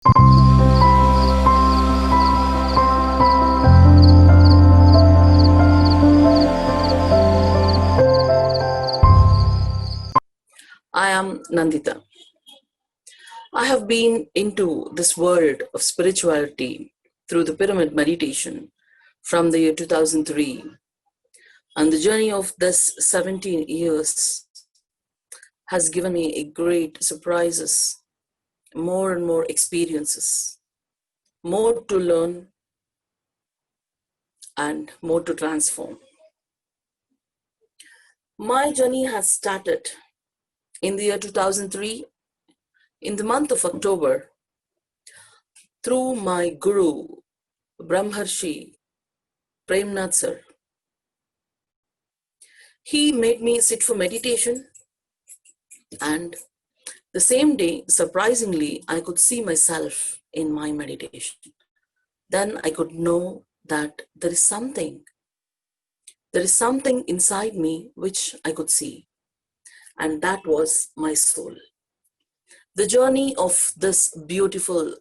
I am Nanditha. I have been into this world of spirituality through the pyramid meditation from the year 2003, and the journey of this 17 years has given me a great surprises, more and more experiences, more to learn and more to transform. My journey has started in the year 2003, in the month of October, through my guru, Brahmarshi Premnath sir. He made me sit for meditation, and the same day, surprisingly, I could see myself in my meditation. Then I could know that there is something inside me which I could see, and that was my soul. The journey of this beautiful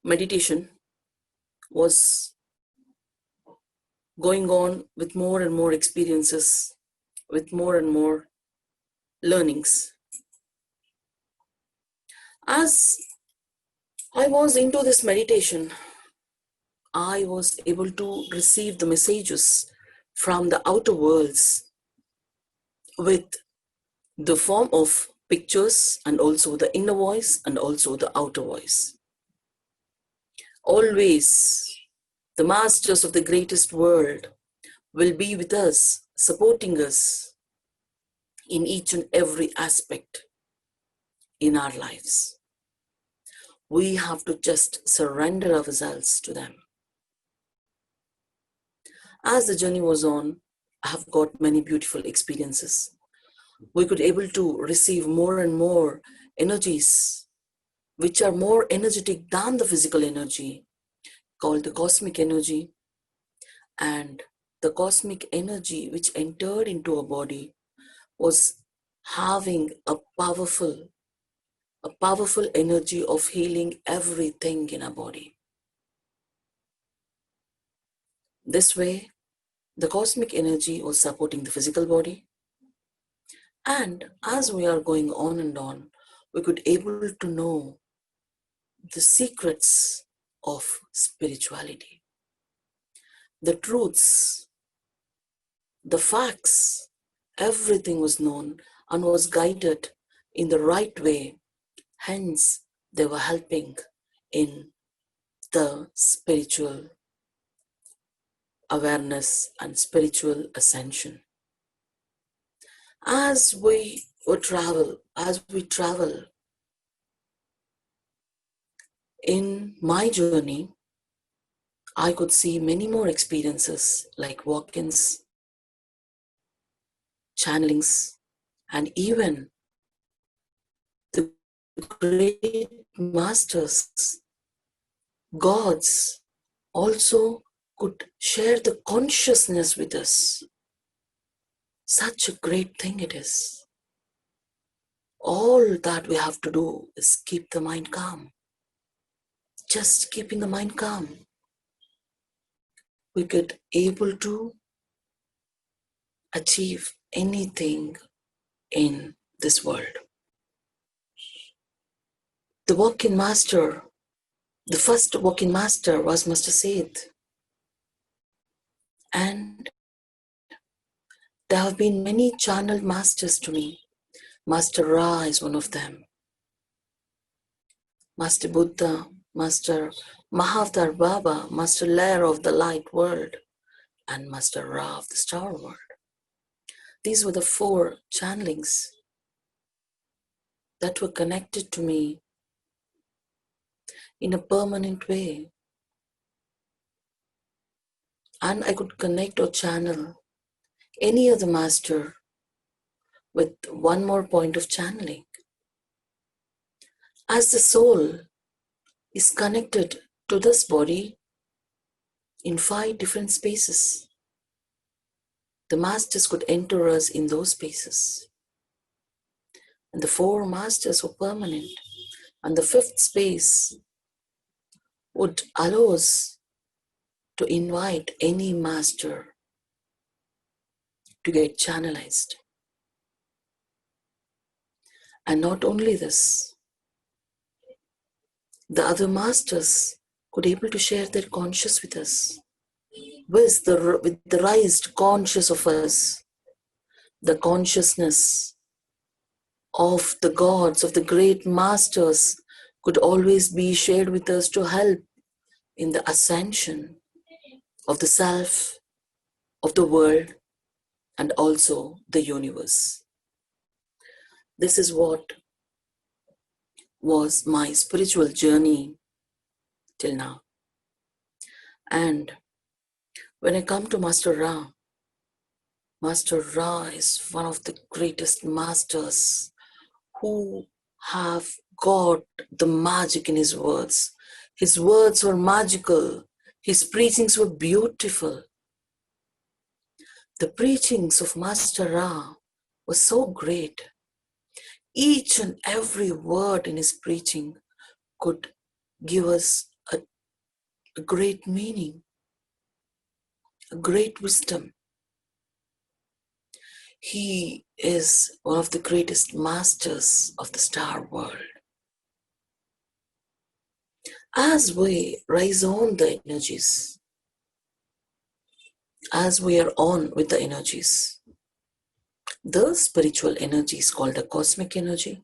meditation was going on with more and more experiences, with more and more learnings. As I was into this meditation, I was able to receive the messages from the outer worlds with the form of pictures, and also the inner voice and also the outer voice. Always, the masters of the greatest world will be with us, supporting us in each and every aspect in our lives. We have to just surrender ourselves to them. As the journey was on, I have got many beautiful experiences. We could able to receive more and more energies, which are more energetic than the physical energy, called the cosmic energy. And the cosmic energy which entered into our body was having a powerful energy of healing everything in our body. This way, the cosmic energy was supporting the physical body. And as we are going on and on, we could able to know the secrets of spirituality, the truths, the facts, everything was known and was guided in the right way. Hence, they were helping in the spiritual awareness and spiritual ascension. As we travel in my journey, I could see many more experiences like walk-ins, channelings, and even the great masters, gods, also could share the consciousness with us. Such a great thing it is. All that we have to do is keep the mind calm. Just keeping the mind calm, we get able to achieve anything in this world. The walk-in master, the first walk-in master was Master Seth. And there have been many channeled masters to me. Master Ra is one of them. Master Buddha, Master Mahavatar Baba, Master Lair of the light world, and Master Ra of the star world. These were the 4 channelings that were connected to me in a permanent way. And I could connect or channel any other master with one more point of channeling. As the soul is connected to this body in 5 different spaces, the masters could enter us in those spaces. and the four masters were permanent, and the fifth space would allow us to invite any master to get channelized. And not only this, the other masters could able to share their conscious with us, with the raised conscious of us, the consciousness of the gods, of the great masters could always be shared with us to help in the ascension of the self, of the world, and also the universe. This is what was my spiritual journey till now. And when I come to Master Ra is one of the greatest masters who have got the magic in his words. His words were magical. His preachings were beautiful. The preachings of Master Ra were so great. Each and every word in his preaching could give us a great meaning, a great wisdom. He is one of the greatest masters of the star world. As we rise on the energies, as we are on with the energies, the spiritual energy is called the cosmic energy,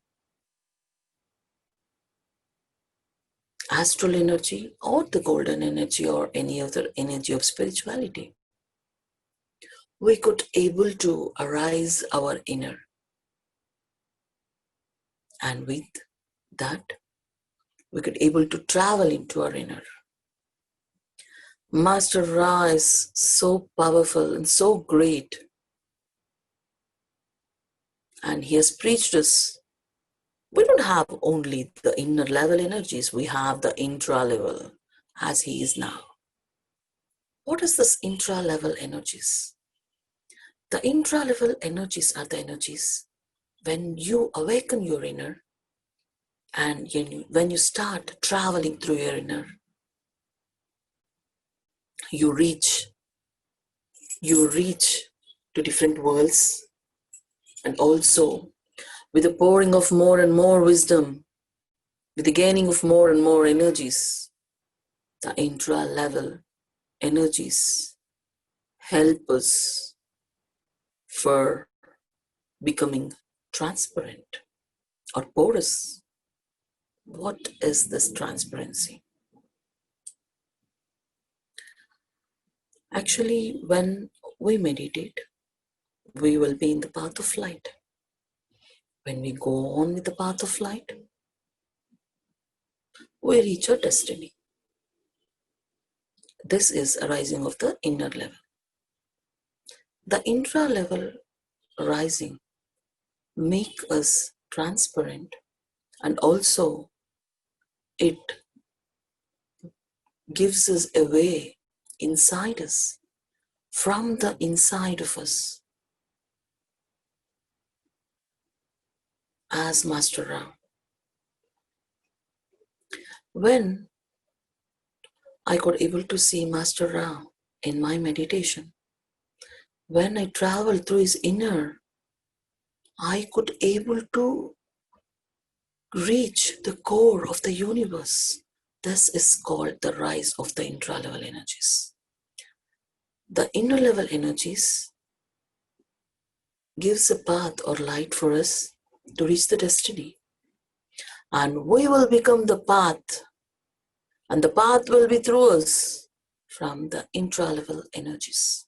astral energy, or the golden energy, or any other energy of spirituality. We could able to arise our inner, and with that we could able to travel into our inner. Master Ra is so powerful and so great, and he has preached us. We don't have only the inner level energies, we have the intra level as he is now. What is this intra level energies? The intra level energies are the energies when you awaken your inner, and when you start traveling through your inner, you reach to different worlds, and also with the pouring of more and more wisdom, with the gaining of more and more energies, the intra-level energies help us for becoming transparent or porous. What is this transparency? Actually, when we meditate, we will be in the path of light. When we go on with the path of light, we reach our destiny. This is a rising of the inner level. The intra-level rising make us transparent, and also it gives us a way inside us, from the inside of us, as Master Ram. When I got able to see Master Ram in my meditation, when I traveled through his inner, I could able to reach the core of the universe. This is called the rise of the intra-level energies. The inner level energies gives a path or light for us to reach the destiny. And we will become the path, and the path will be through us from the intra-level energies.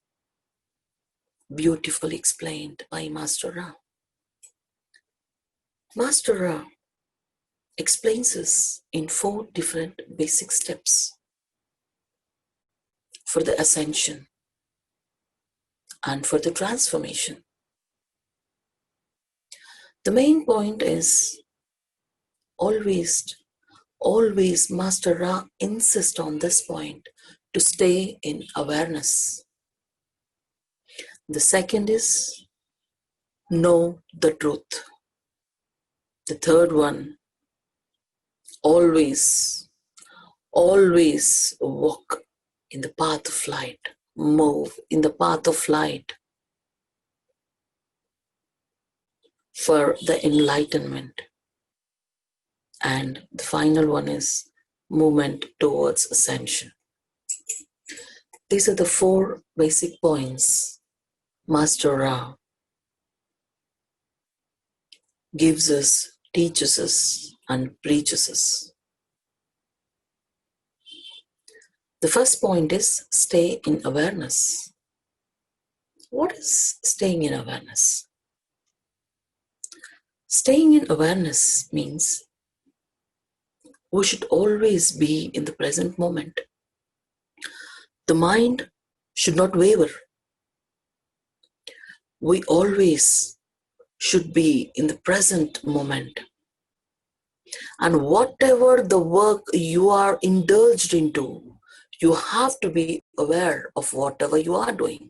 Beautifully explained by Master Ra. Master Ra explains us in 4 different basic steps for the ascension and for the transformation. The main point is always Master Ra insists on this point, to stay in awareness. The second is know the truth. The third one, always walk in the path of light, move in the path of light for the enlightenment. And the final one is movement towards ascension. These are the 4 basic points Master Ra gives us, teaches us, and preaches us. The first point is stay in awareness. What is staying in awareness? Staying in awareness means we should always be in the present moment. The mind should not waver. We always should be in the present moment. And whatever the work you are indulged into, you have to be aware of whatever you are doing.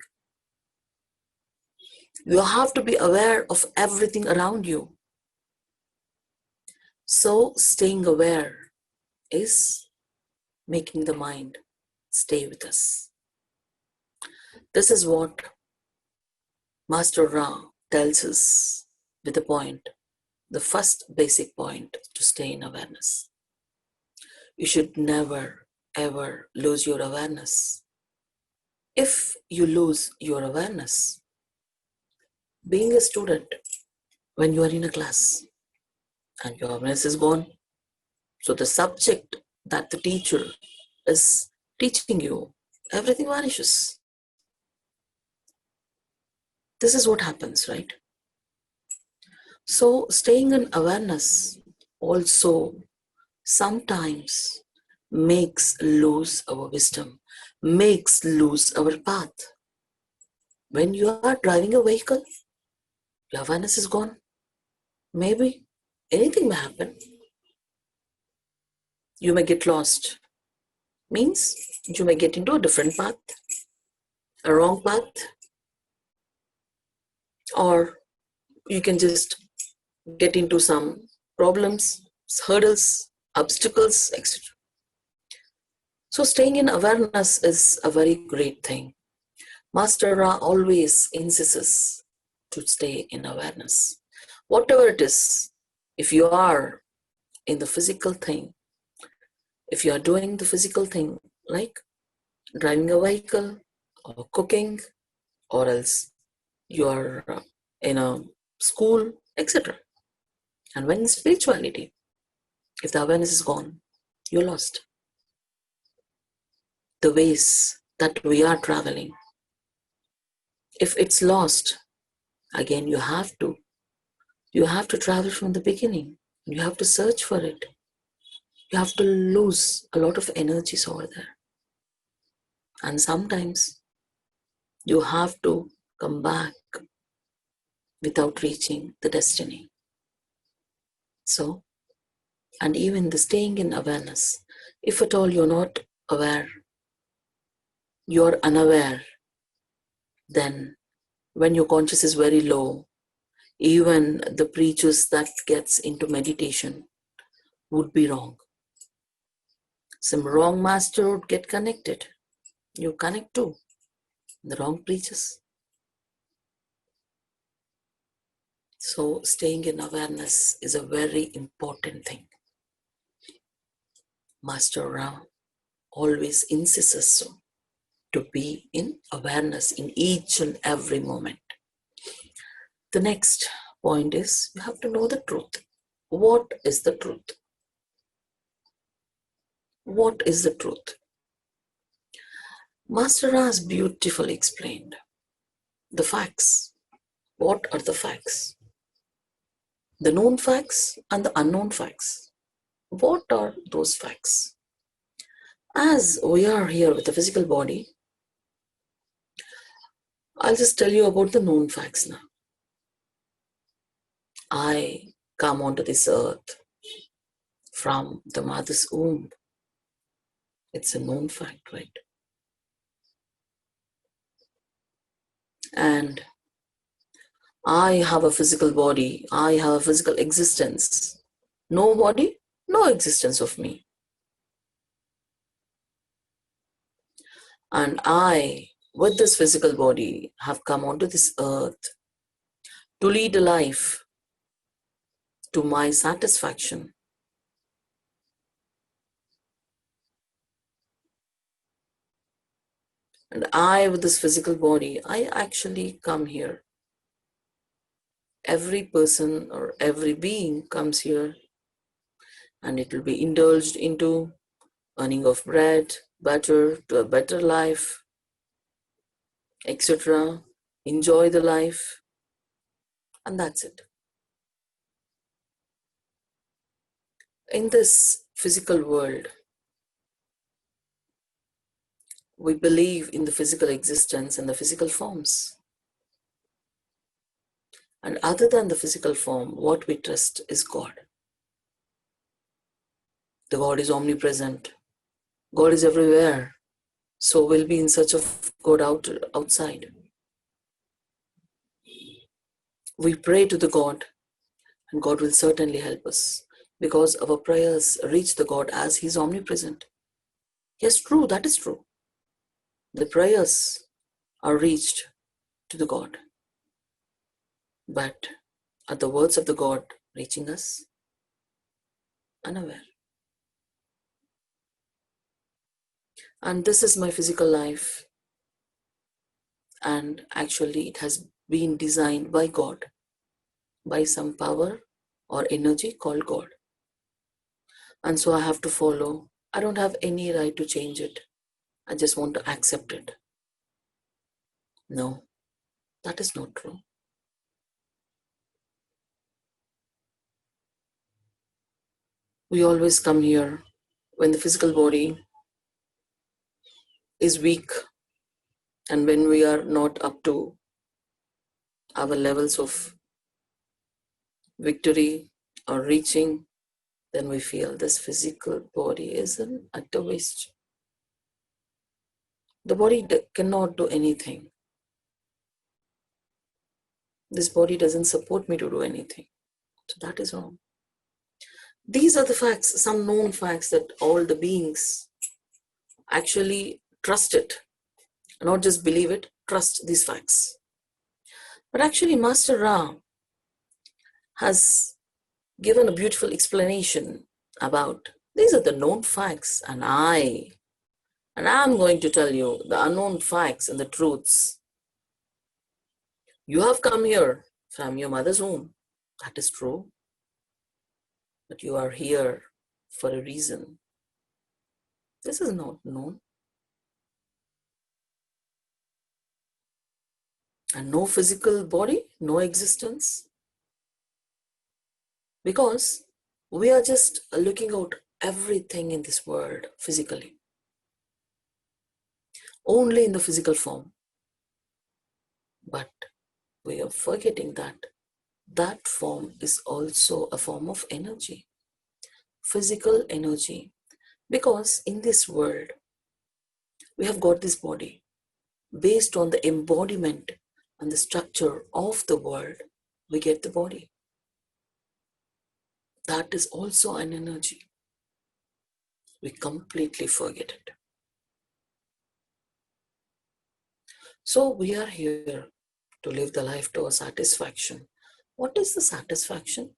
You have to be aware of everything around you. So staying aware is making the mind stay with us. This is what Master Ra tells us with the point, the first basic point to stay in awareness. You should never ever lose your awareness. If you lose your awareness, being a student, when you are in a class and your awareness is gone, so the subject that the teacher is teaching you, everything vanishes. This is what happens, right? So staying in awareness also sometimes makes lose our wisdom, makes lose our path. When you are driving a vehicle, your awareness is gone. Maybe anything may happen. You may get lost. Means you may get into a different path, a wrong path, or you can just get into some problems, hurdles, obstacles, etc. So staying in awareness is a very great thing. Master Ra always insists us to stay in awareness. Whatever it is, if you are in the physical thing, if you are doing the physical thing like driving a vehicle or cooking, or else you are in a school, etc. And when in spirituality, if the awareness is gone, you're lost. The ways that we are traveling, if it's lost, again you have to travel from the beginning. You have to search for it. You have to lose a lot of energies over there. And sometimes you have to come back without reaching the destiny. So, and even the staying in awareness, if at all you're not aware, you're unaware, then when your conscious is very low, even the preachers that gets into meditation would be wrong. Some wrong master would get connected. You connect to the wrong preachers. So staying in awareness is a very important thing. Master Ra always insists us so, to be in awareness in each and every moment. The next point is you have to know the truth. What is the truth? What is the truth? Master Ra has beautifully explained the facts. What are the facts? The known facts and the unknown facts. What are those facts? As we are here with the physical body, I'll just tell you about the known facts now. I come onto this earth from the mother's womb. It's a known fact, right? And I have a physical body, I have a physical existence. No body, no existence of me. And I, with this physical body, have come onto this earth to lead a life to my satisfaction. And I, with this physical body, I actually come here. Every person or every being comes here, and it will be indulged into earning of bread, butter, to a better life, etc. Enjoy the life, and that's it. In this physical world, we believe in the physical existence and the physical forms. And other than the physical form, what we trust is God. The God is omnipresent. God is everywhere. So we'll be in search of God outside. We pray to the God, and God will certainly help us, because our prayers reach the God as He's omnipresent. Yes, true, that is true. The prayers are reached to the God. But are the words of the God reaching us? Unaware. And this is my physical life. And actually, it has been designed by God, by some power or energy called God. And so I have to follow. I don't have any right to change it. I just want to accept it. No, that is not true. We always come here when the physical body is weak and when we are not up to our levels of victory or reaching, then we feel this physical body is an utter waste. The body cannot do anything. This body doesn't support me to do anything. So that is wrong. These are the facts, some known facts that all the beings actually trust it. Not just believe it, trust these facts. But actually, Master Ra has given a beautiful explanation about these are the known facts, and I'm going to tell you the unknown facts and the truths. You have come here from your mother's womb. That is true. But you are here for a reason. This is not known. And no physical body, no existence. Because we are just looking out everything in this world physically. Only in the physical form. But we are forgetting that that form is also a form of energy. Physical energy. Because in this world, we have got this body. Based on the embodiment and the structure of the world, we get the body. That is also an energy. We completely forget it. So we are here to live the life to our satisfaction. What is the satisfaction?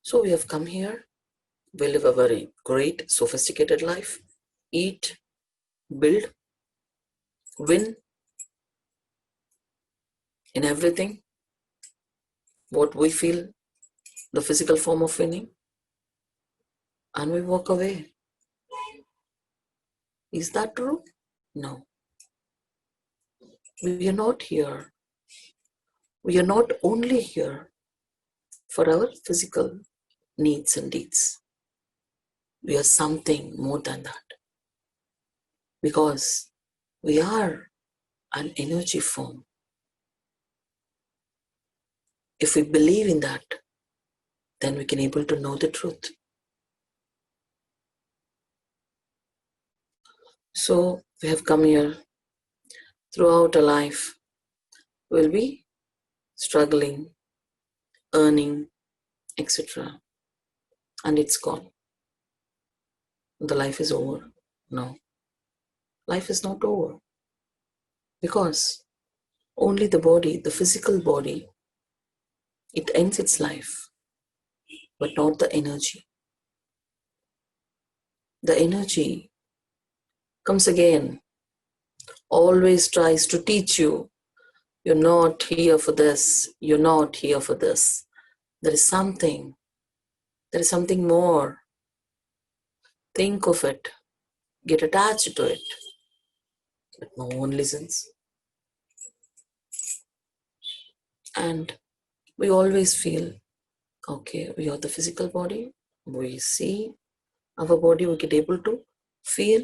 So we have come here. We live a very great, sophisticated life. Eat, build, win in everything. What we feel, the physical form of winning. And we walk away. Is that true? No. We are not here. We are not only here for our physical needs and deeds. We are something more than that. Because we are an energy form. If we believe in that, then we can able to know the truth. So we have come here throughout our life. We'll be struggling, earning, etc. And it's gone. The life is over. No, life is not over. Because only the body, the physical body, it ends its life, but not the energy. The energy comes again, always tries to teach you, you're not here for this, you're not here for this. There is something more. Think of it, get attached to it. But no one listens. And we always feel, okay, we are the physical body, we see our body, we get able to feel.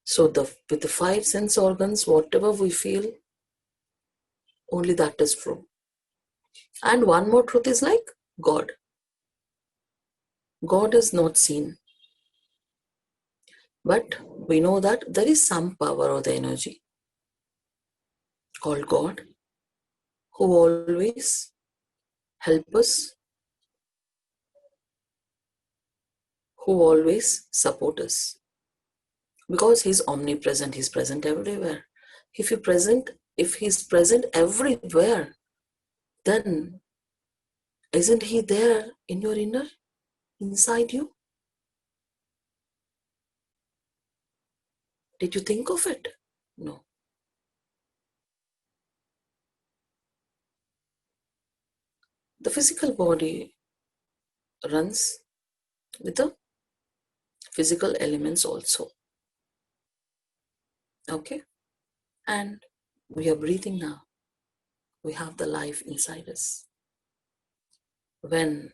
So with the 5 sense organs, whatever we feel, only that is true. And one more truth is like God. God is not seen. But we know that there is some power or the energy called God who always help us, who always support us. Because He's omnipresent, He's present everywhere. If He's present everywhere, then isn't He there in your inner, inside you? Did you think of it? No. The physical body runs with the physical elements also. Okay? And we are breathing now. We have the life inside us. When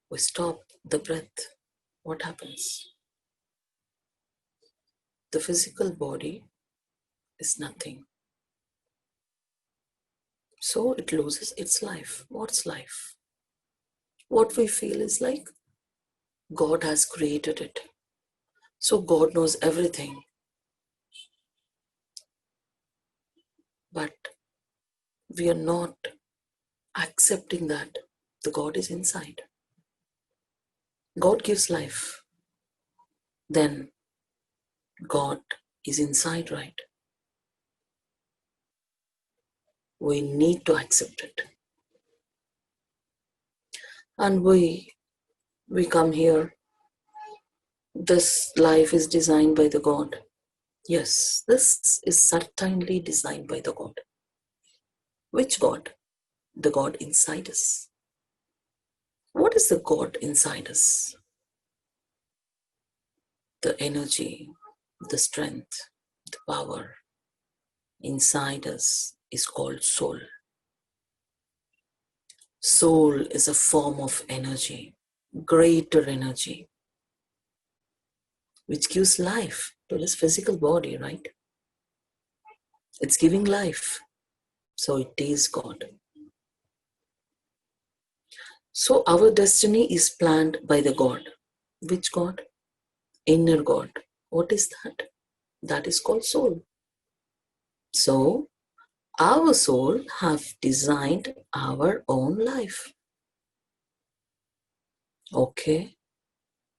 we stop the breath, what happens? The physical body is nothing. So it loses its life. What's life? What we feel is like God has created it. So God knows everything. But we are not accepting that the God is inside. God gives life. Then God is inside, right? We need to accept it. And we come here. This life is designed by the God. Yes, this is certainly designed by the God. Which God? The God inside us. What is the God inside us? The energy, the strength, the power inside us is called soul. Soul is a form of energy, greater energy, which gives life to this physical body, right? It's giving life. So it is God. So our destiny is planned by the God. Which God? Inner God. What is that? That is called soul. So our soul have designed our own life. Okay.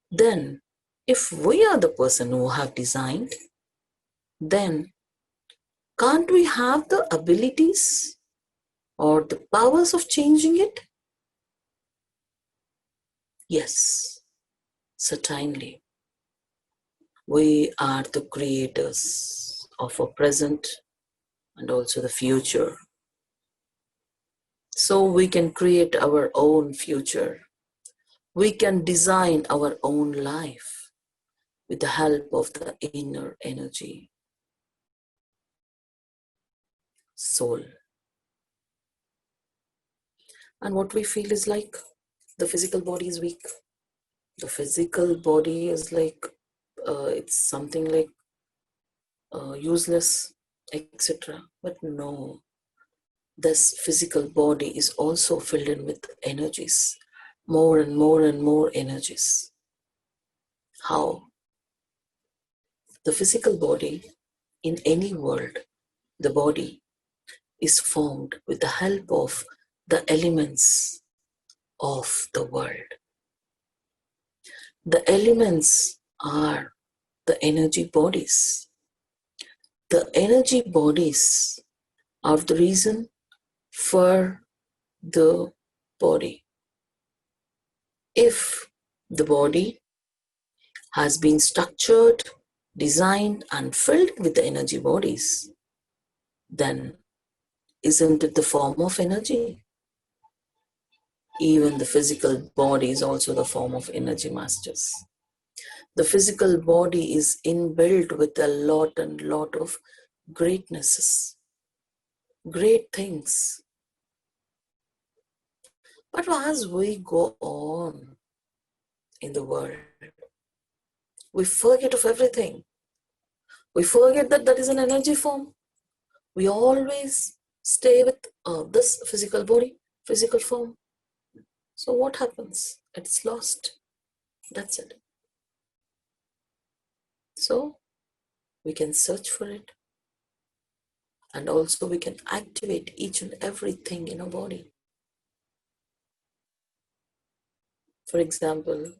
Then if we are the person who have designed, then can't we have the abilities or the powers of changing it? Yes, certainly. We are the creators of our present and also the future. So we can create our own future. We can design our own life with the help of the inner energy, soul. And what we feel is like the physical body is weak. The physical body is like, it's something like useless, etc. But no, this physical body is also filled in with energies, more and more and more energies. How? The physical body in any world, the body is formed with the help of the elements of the world. The elements are the energy bodies. The energy bodies are the reason for the body. If the body has been structured, designed, and filled with the energy bodies, then isn't it the form of energy? Even the physical body is also the form of energy, masters. The physical body is inbuilt with a lot of greatnesses, great things. But as we go on in the world, we forget of everything. We forget that that is an energy form. We always stay with this physical body, physical form. So what happens? It's lost. That's it. So we can search for it. And also we can activate each and everything in our body. For example,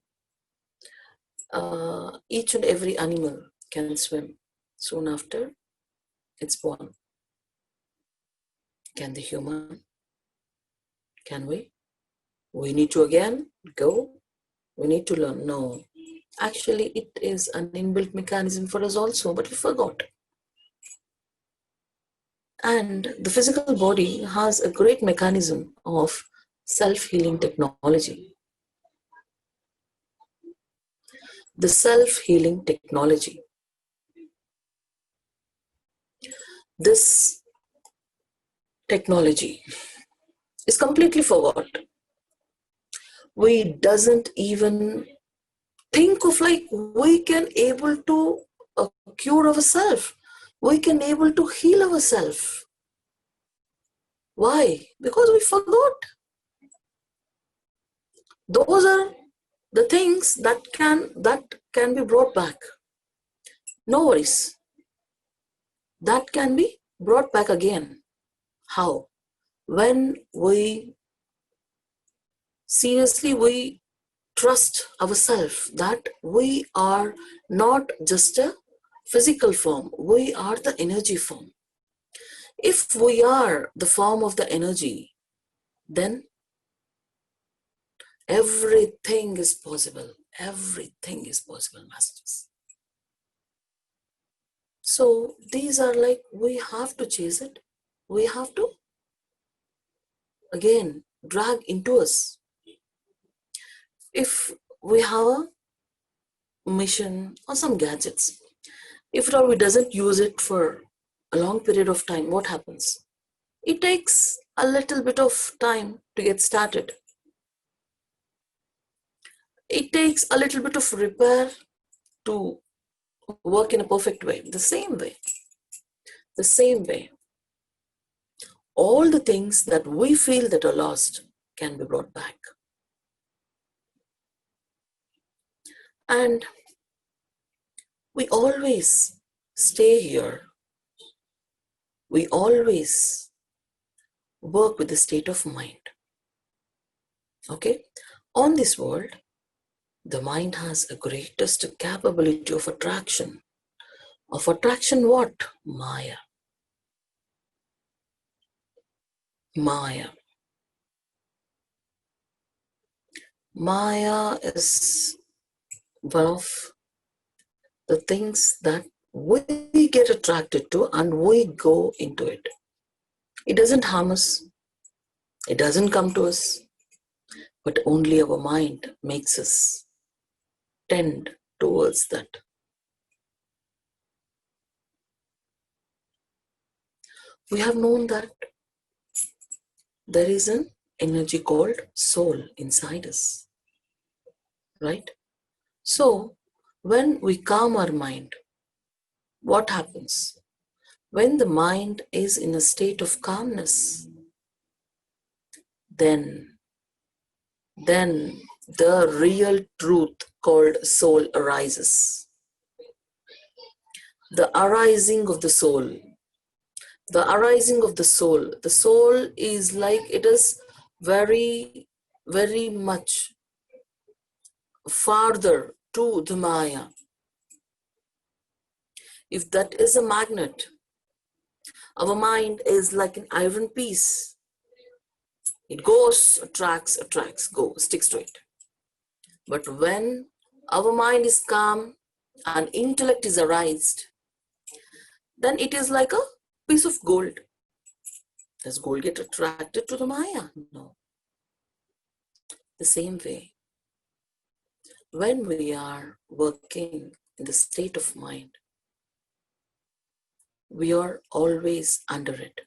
each and every animal can swim soon after it's born. Can the human? Can we? We need to again go. We need to learn. No. Actually, it is an inbuilt mechanism for us also, but we forgot. And the physical body has a great mechanism of self-healing technology. The self-healing technology. This technology is completely forgot. We doesn't even think of like we can able to cure ourselves. We can able to heal ourselves. Why? Because we forgot. Those are the things that can be brought back. No worries. That can be brought back again. How? When we seriously trust ourselves that we are not just a physical form, we are the energy form. If we are the form of the energy, then everything is possible. Everything is possible, masters. So these are like, we have to chase it. We have to, again, drag into us. If we have a mission or some gadgets, if we doesn't use it for a long period of time, what happens? It takes a little bit of time to get started. It takes a little bit of repair to work in a perfect way. The same way, all the things that we feel that are lost can be brought back. And we always stay here. We always work with the state of mind. Okay? On this world, the mind has a greatest capability of attraction. Of attraction what? Maya. Maya. Maya is one of the things that we get attracted to and we go into it. It doesn't harm us. It doesn't come to us. But only our mind makes us tend towards that. We have known that there is an energy called soul inside us. Right? So, when we calm our mind, what happens? When the mind is in a state of calmness, then the real truth called soul arises. The arising of the soul, The arising of the soul. The soul is like, it is very, very much farther to the Maya. If that is a magnet, our mind is like an iron piece. It goes, attracts, goes, sticks to it. But when our mind is calm and intellect is arised, then it is like a piece of gold. Does gold get attracted to the Maya? No. The same way, when we are working in the state of mind, we are always under it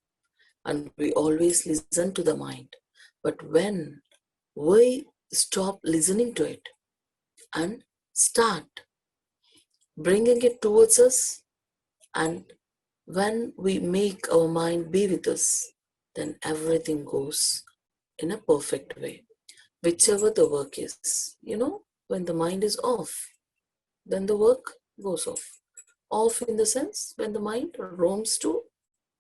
and we always listen to the mind. But when we stop listening to it and start bringing it towards us, and when we make our mind be with us, then everything goes in a perfect way. Whichever the work is, when the mind is off, then the work goes off. Off in the sense when the mind roams to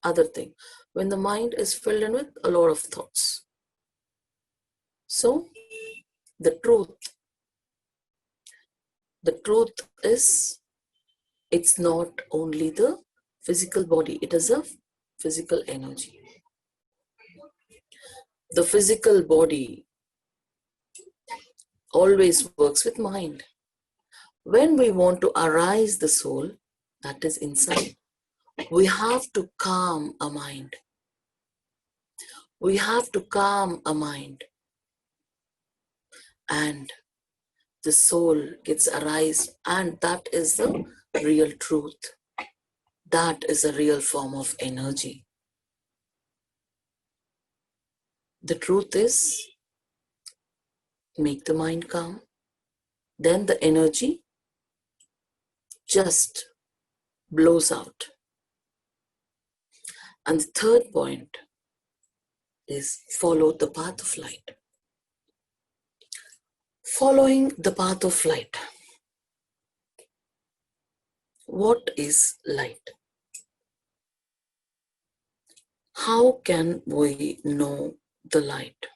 other thing, when the mind is filled in with a lot of thoughts. So the truth is, it's not only the physical body, it is a physical energy. The physical body always works with mind. When we want to arise the soul that is inside, we have to calm a mind. We have to calm a mind. And the soul gets arise, and that is the real truth. That is a real form of energy. The truth is, make the mind calm, then the energy just blows out. And the third point is follow the path of light. Following the path of light. What is light? How can we know the light?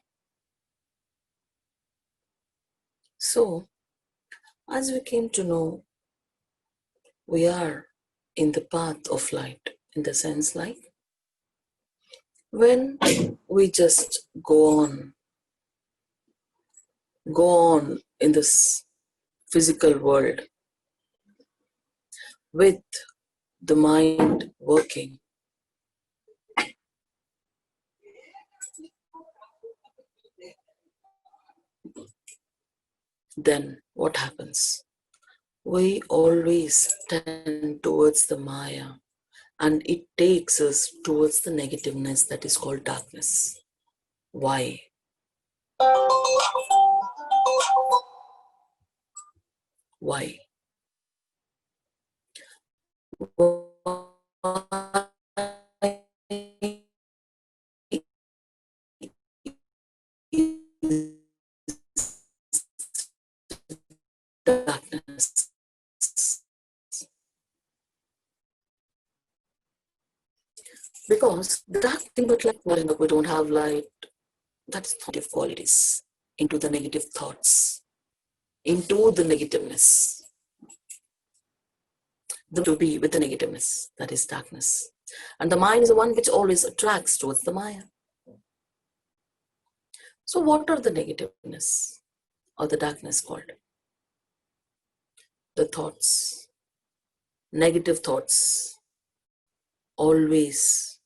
So, as we came to know, we are in the path of light, in the sense like, when we just go on in this physical world with the mind working, then what happens? We always tend towards the Maya, and it takes us towards the negativeness that is called darkness. Why? Why? Darkness. Because the dark thing, but like, we don't have light, that's negative qualities, into the negative thoughts, into the negativeness. To be with the negativeness, that is darkness. And the mind is the one which always attracts towards the Maya. So what are the negativeness or the darkness called? The thoughts, negative thoughts, always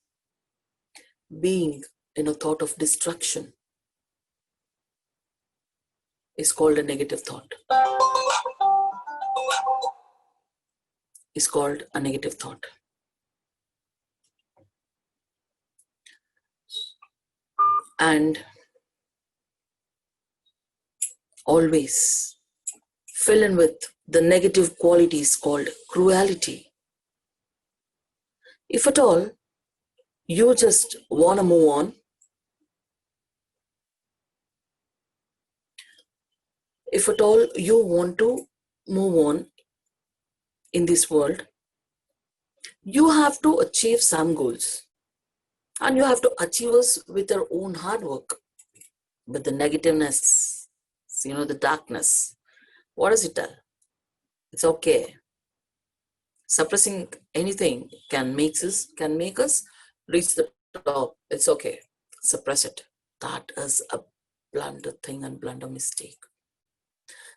being in a thought of destruction is called a negative thought. Is called a negative thought. And always fill in with the negative qualities called cruelty. If at all you just want to move on, if at all you want to move on in this world, you have to achieve some goals. And you have to achieve us with your own hard work. But the negativeness, the darkness, what does it tell? It's okay. Suppressing anything can make us reach the top. It's okay. Suppress it. That is a blunder thing and blunder mistake.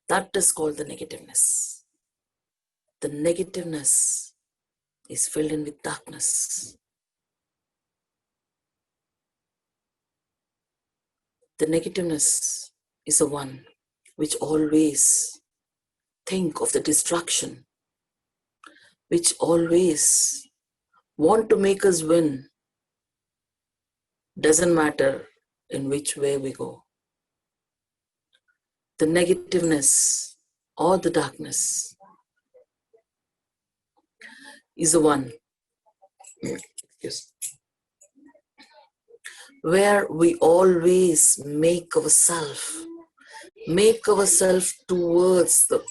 That is called the negativeness. The negativeness is filled in with darkness. The negativeness is the one which always think of the destruction, which always want to make us win. Doesn't matter in which way we go. The negativeness or the darkness is the one where we always make ourselves towards the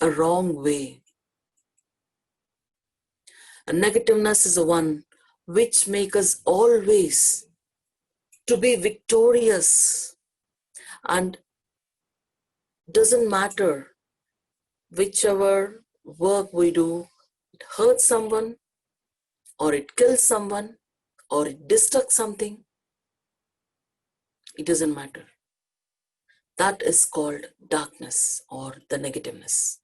a wrong way. And negativeness is the one which makes us always to be victorious, and doesn't matter whichever work we do, it hurts someone, or it kills someone, or it destructs something. It doesn't matter. That is called darkness or the negativeness.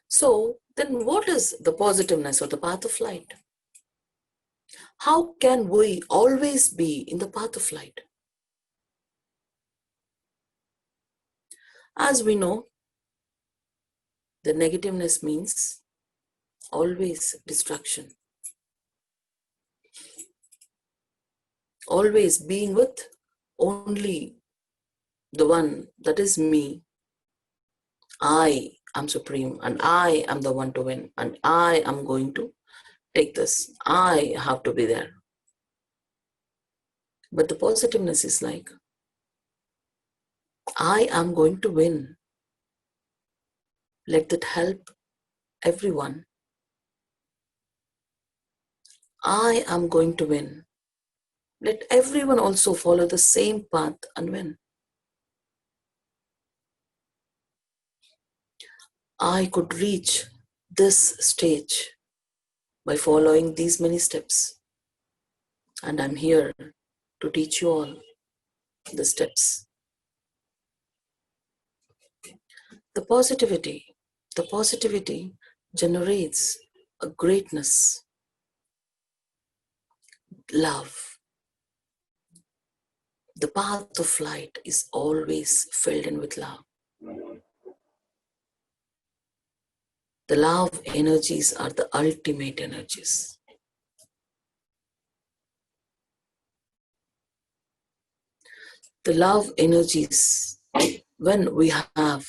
So then what is the positiveness or the path of light? How can we always be in the path of light? As we know, the negativeness means always destruction. Always being with only the one that is me. I am supreme and I am the one to win and I am going to take this. I have to be there. But the positiveness is like, I am going to win. Let that help everyone. I am going to win. Let everyone also follow the same path and win. I could reach this stage by following these many steps. And I'm here to teach you all the steps. The positivity generates a greatness, love. The path of light is always filled in with love. The love energies are the ultimate energies. The love energies, when we have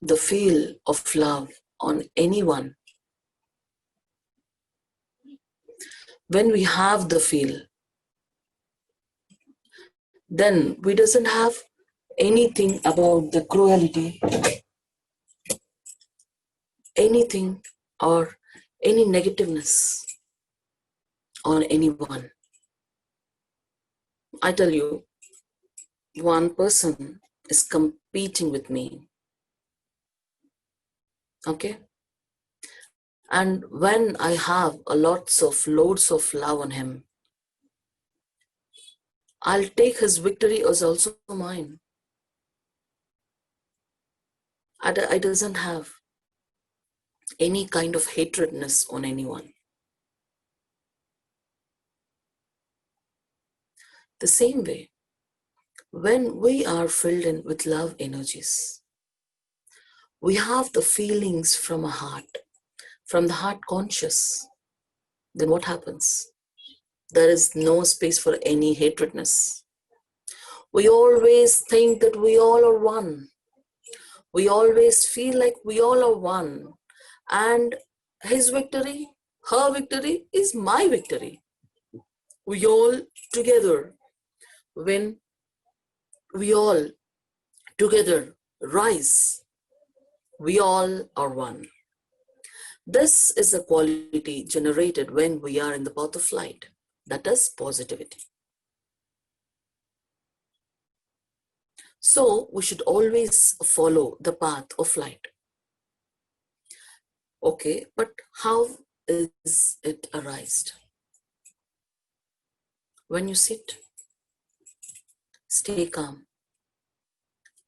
the feel of love on anyone, when we have the feel, then we doesn't have anything about the cruelty, anything or any negativeness on anyone. I tell you, one person is competing with me. Okay? And when I have loads of love on him, I'll take his victory as also mine. I doesn't have any kind of hatredness on anyone. The same way, when we are filled in with love energies, we have the feelings from the heart conscious, then what happens? There is no space for any hatredness. We always think that we all are one. We always feel like we all are one. And his victory, her victory is my victory. We all together, when we all Together, rise. We all are one. This is a quality generated when we are in the path of light. That is positivity. So we should always follow the path of light. Okay, but how is it arised? When you sit, stay calm.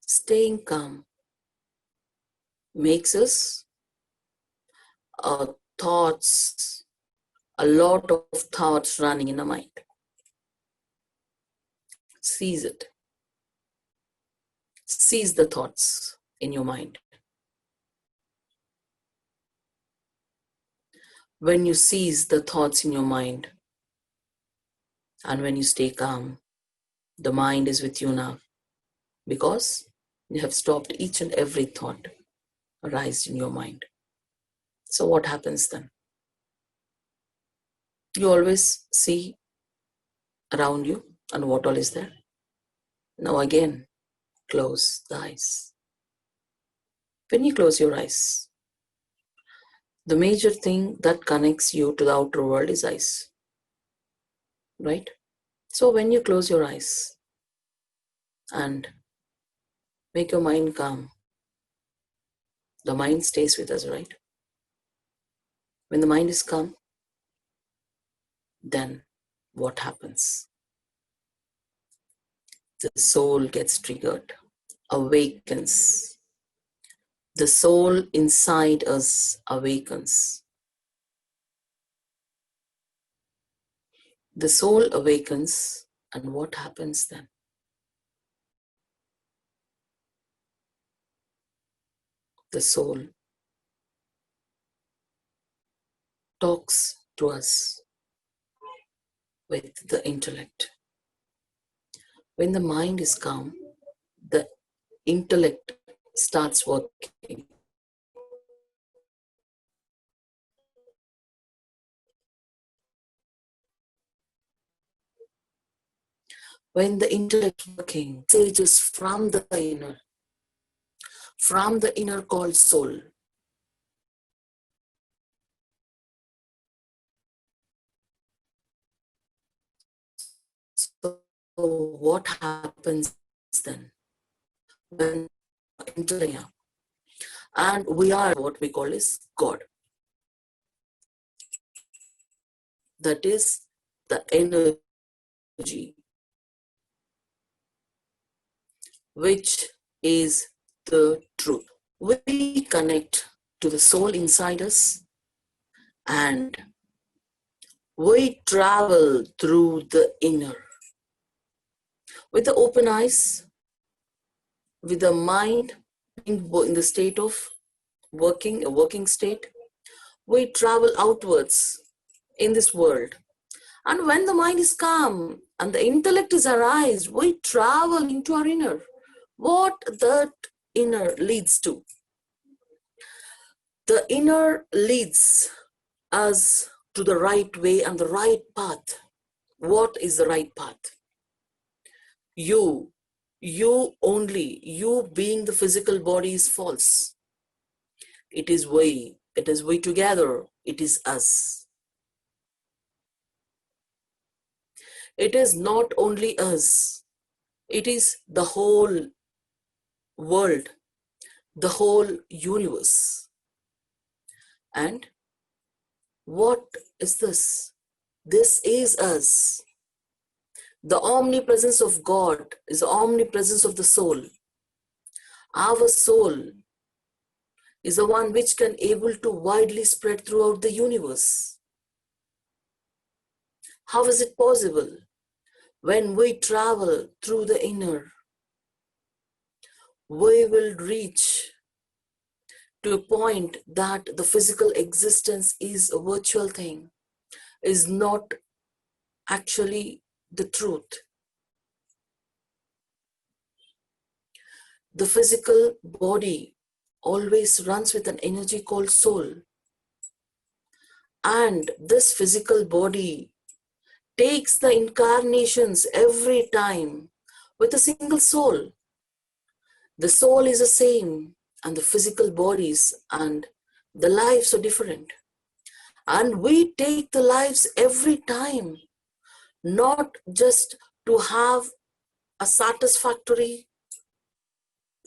Staying calm makes us thoughts, a lot of thoughts running in the mind. Seize it. Seize the thoughts in your mind. When you seize the thoughts in your mind and when you stay calm, the mind is with you now because you have stopped each and every thought arised in your mind. So what happens then? You always see around you and what all is there. Now again, close the eyes. When you close your eyes, the major thing that connects you to the outer world is eyes, right? So when you close your eyes and make your mind calm, the mind stays with us, right? When the mind is calm, then what happens? The soul gets triggered, awakens. The soul inside us awakens. The soul awakens, and what happens then? The soul talks to us with the intellect. When the mind is calm, the intellect starts working. When the intellect is working, sages from the inner called soul. So what happens then? When intellect, and we are what we call is God. That is the energy, which is the truth. We connect to the soul inside us and we travel through the inner. With the open eyes, with the mind in the state of working, a working state, we travel outwards in this world. And when the mind is calm and the intellect is arised, we travel into our inner. What that inner leads to? The inner leads us to the right way and the right path. What is the right path? You only, you being the physical body is false. It is we together, it is us. It is not only us, it is the whole world, the whole universe. And what is this? This is us. The omnipresence of God is the omnipresence of the soul. Our soul is the one which can able to widely spread throughout the universe. How is it possible? When we travel through the inner, we will reach to a point that the physical existence is a virtual thing, is not actually the truth. The physical body always runs with an energy called soul. And this physical body takes the incarnations every time with a single soul. The soul is the same, and the physical bodies and the lives are different. And we take the lives every time, not just to have a satisfactory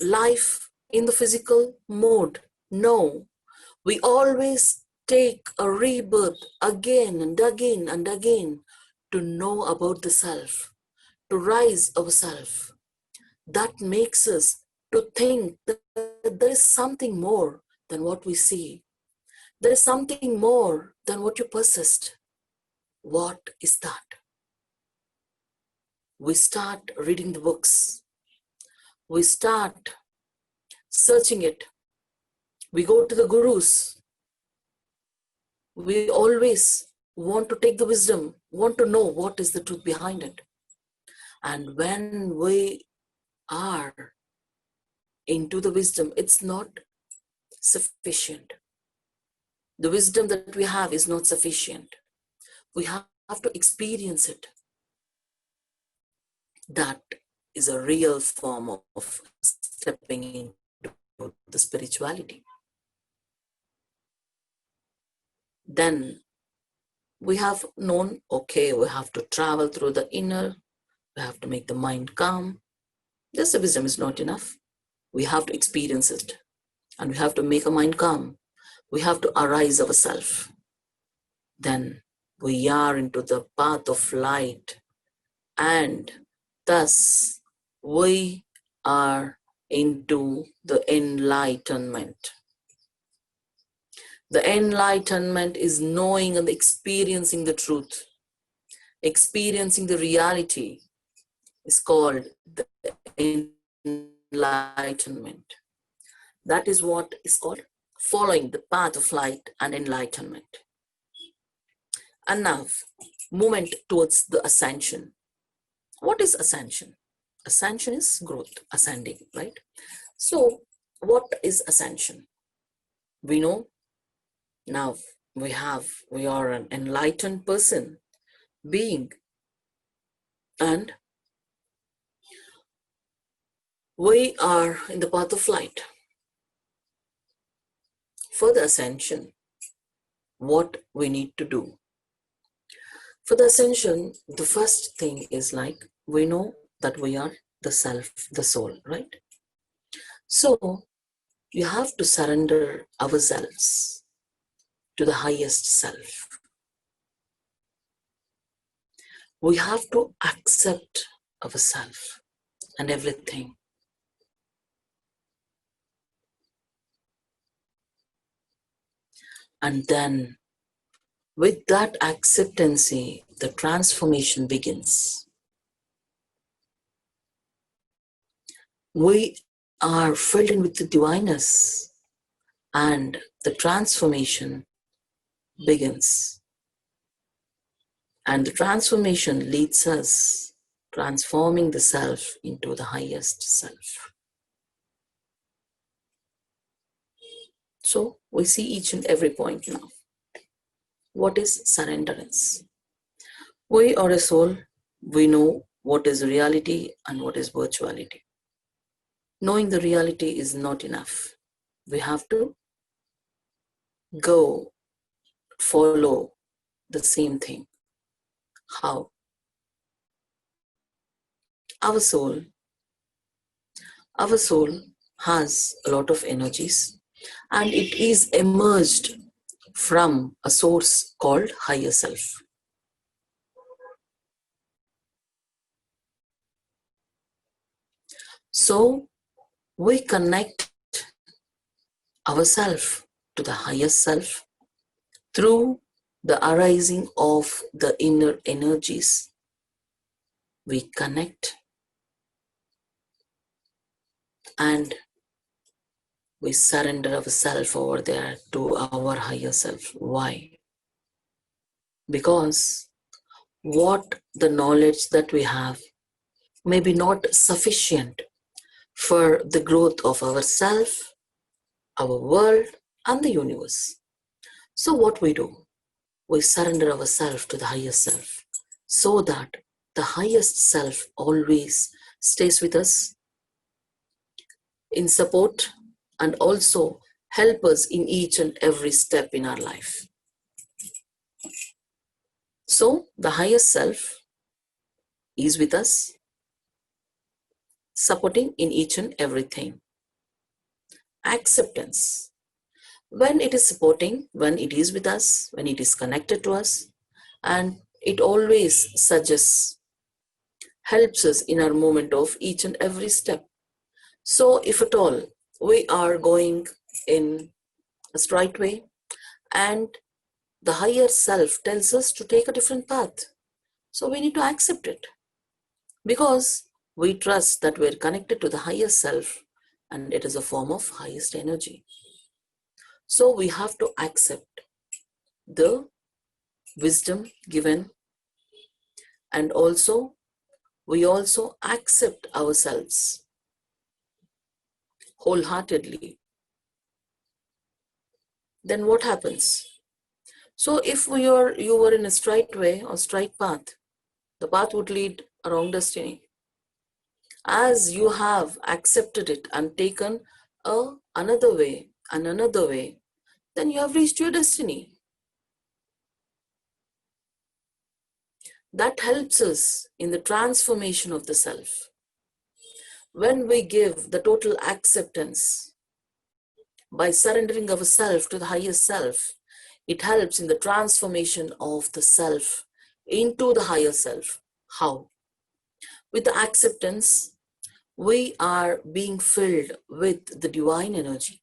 life in the physical mode. No, we always take a rebirth again and again and again to know about the self, to rise ourselves. That makes us to think that there is something more than what we see. There is something more than what you persist. What is that? We start reading the books. We start searching it. We go to the gurus. We always want to take the wisdom, want to know what is the truth behind it. And when we are into the wisdom, it's not sufficient. The wisdom that we have is not sufficient. We have to experience it. That is a real form of stepping into the spirituality. Then we have known, okay, we have to travel through the inner, we have to make the mind calm. Just the wisdom is not enough. We have to experience it, and we have to make a mind calm. We have to arise ourselves. Then we are into the path of light, and thus we are into the enlightenment. The enlightenment is knowing and experiencing the truth. Experiencing the reality is called the enlightenment. That is what is called following the path of light and enlightenment. And now, movement towards the ascension. What is ascension? Ascension is growth, ascending, right? So, what is ascension? We know now we are an enlightened person, being, and we are in the path of light. For the ascension, what we need to do? For the ascension, the first thing is like we know that we are the self, the soul, right? So you have to surrender ourselves to the highest self. We have to accept ourselves and everything. And then with that acceptance, the transformation begins. We are filled in with the divineness, and the transformation begins. And the transformation leads us transforming the self into the highest self. So we see each and every point now. What is surrenderance? We are a soul. We know what is reality and what is virtuality. Knowing the reality is not enough. We have to go follow the same thing. How? Our soul has a lot of energies, and it is emerged from a source called higher self. So we connect ourselves to the highest self through the arising of the inner energies. We connect and we surrender ourselves over there to our higher self. Why? Because what the knowledge that we have may be not sufficient for the growth of ourself, our world, and the universe. So what we do? We surrender ourselves to the highest self so that the highest self always stays with us, in support, and also help us in each and every step in our life. So the higher self is with us, supporting in each and everything. Acceptance. When it is supporting, when it is with us, when it is connected to us, and it always suggests, helps us in our moment of each and every step. So if at all we are going in a straight way and the higher self tells us to take a different path, so we need to accept it, because we trust that we're connected to the higher self and it is a form of highest energy. So we have to accept the wisdom given, and also we also accept ourselves wholeheartedly. Then what happens? So if you were in a straight way or straight path, the path would lead a wrong destiny. As you have accepted it and taken another way and another way, then you have reached your destiny. That helps us in the transformation of the self. When we give the total acceptance by surrendering ourselves to the higher self, it helps in the transformation of the self into the higher self. How? With the acceptance, we are being filled with the divine energy.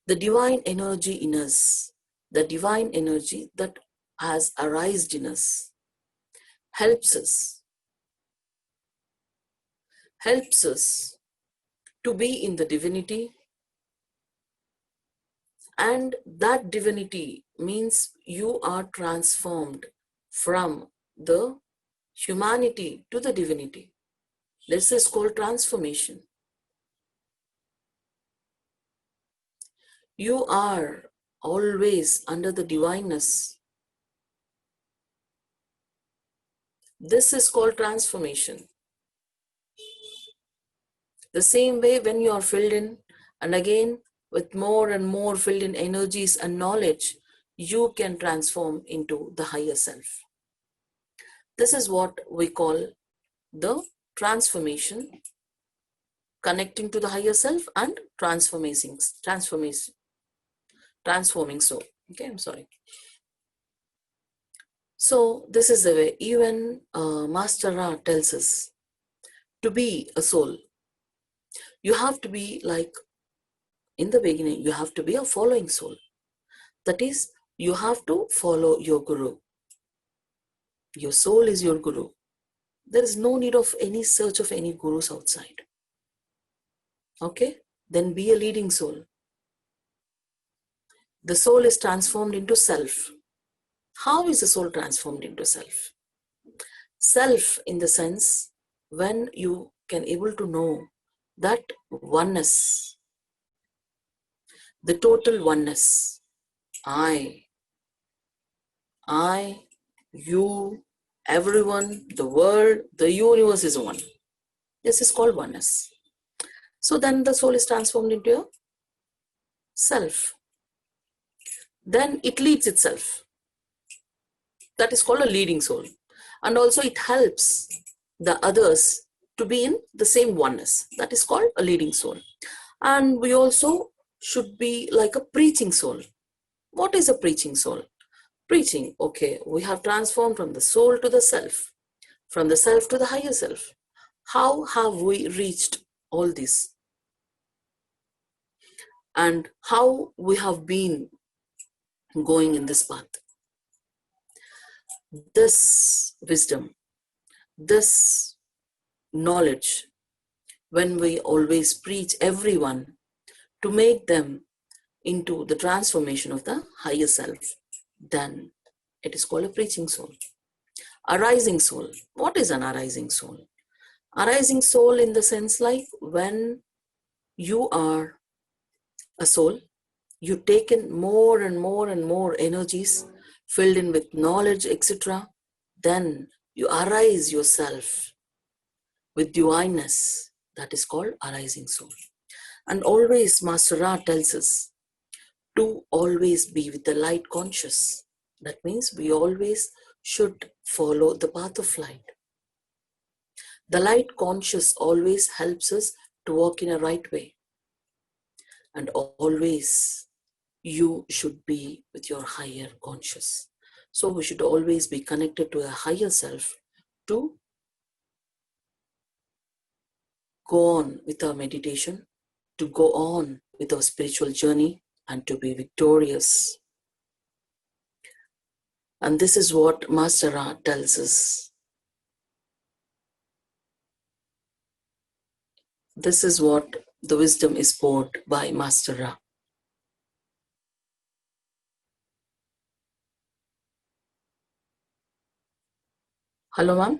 The divine energy in us, the divine energy that has arisen in us, helps us to be in the divinity, and that divinity means you are transformed from the humanity to the divinity. This is called transformation. You are always under the divineness. This is called transformation. The same way, when you are filled in, and again with more and more filled in energies and knowledge, you can transform into the higher self. This is what we call the transformation, connecting to the higher self and transforming soul. Okay, I'm sorry. So this is the way. Even Master Ra tells us, to be a soul, you have to be like, in the beginning, you have to be a following soul. That is, you have to follow your guru. Your soul is your guru. There is no need of any search of any gurus outside. Okay? Then be a leading soul. The soul is transformed into self. How is the soul transformed into self? Self in the sense, when you can able to know that oneness, the total oneness, I, you, everyone, the world, the universe is one. This is called oneness. So then the soul is transformed into a self. Then it leads itself. That is called a leading soul. And also it helps the others to be in the same oneness. That is called a leading soul. And we also should be like a preaching soul. What is a preaching soul? Preaching, okay, we have transformed from the soul to the self, from the self to the higher self. How have we reached all this? And how we have been going in this path? This wisdom, this knowledge, when we always preach everyone to make them into the transformation of the higher self, then it is called a preaching soul. Arising soul. What is an arising soul? Arising soul in the sense like, when you are a soul, you take in more and more and more energies filled in with knowledge, etc. Then you arise yourself with divineness. That is called arising soul. And always Master Ra tells us to always be with the light conscious. That means we always should follow the path of light. The light conscious always helps us to walk in a right way. And always you should be with your higher conscious. So we should always be connected to a higher self to go on with our meditation, to go on with our spiritual journey, and to be victorious. And this is what Master Ra tells us. This is what the wisdom is poured by Master Ra. Hello, ma'am.